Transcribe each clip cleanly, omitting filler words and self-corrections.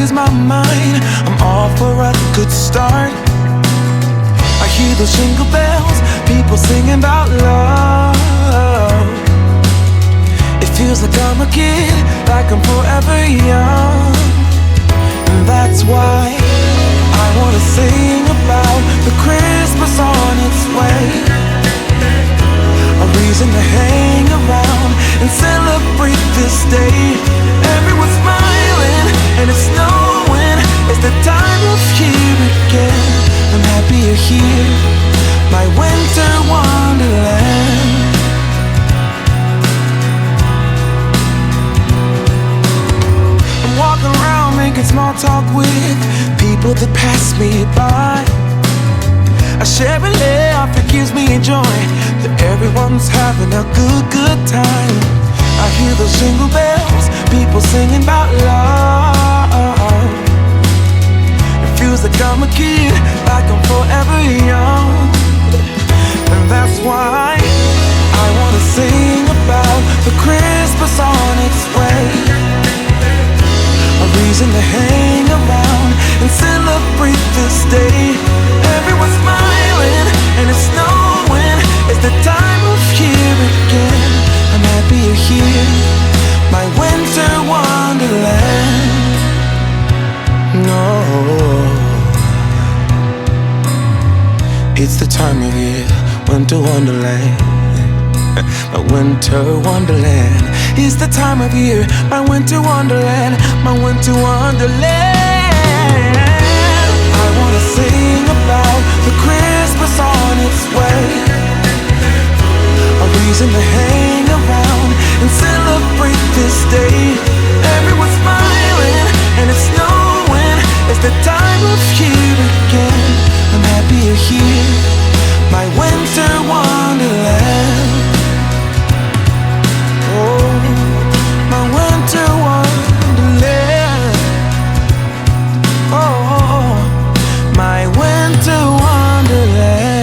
ease my mind. I'm all for a good start. I hear those jingle bells, people singing about love. It feels like I'm a kid, like I'm forever young. And that's why I wanna sing about the Christmas on its way. A reason to hang around and celebrate this day. Everyone's smiling and it's snowing. It's the time of year again. I'm happy you're here, my winter wonderland. I'm walking around making small talk with people that pass me by. I share a laugh, it gives me joy that everyone's having a good time. I hear those jingle bells, people singing about love. It feels like I'm a kid, like I'm forever young. And that's why I wanna sing about the Christmas on its way. A reason to hang around and celebrate this day. Everyone's smiling and it's snowing. It's the time of year again. I'm happy you're here, my winter wonderland. No, it's the time of year, winter wonderland. My winter wonderland. It's the time of year, my winter wonderland, my winter wonderland. I wanna sing about the Christmas on its way. A reason to hang around and celebrate this day. Everyone's smiling and it's snowing. It's the time of year again. I'm happy you're here, my winter wonderland. Oh, my winter wonderland. Oh, my winter wonderland.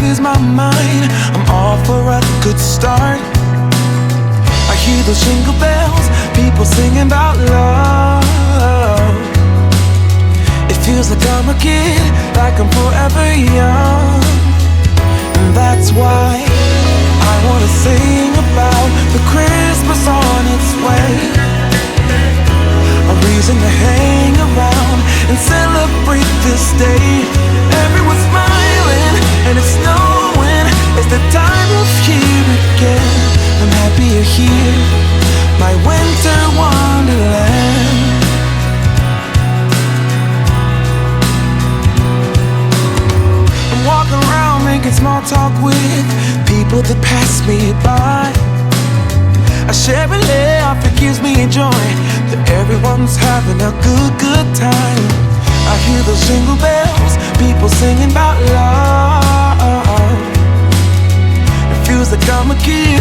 clears my mind. I'm all for a good start. I hear those jingle bells, people singing about love. It feels like I'm a kid, like I'm forever young. And that's why I wanna sing about the Christmas on its way. A reason to hang around and celebrate this day. Everyone's smiling and it's snowing. It's the time of year again. I'm happy you're here, my winter wonderland. I'm walking around making small talk with people that pass me by. I share a laugh, it gives me joy that everyone's having a good time. I hear those jingle bells, people singing about love. It feels like I'm a kid,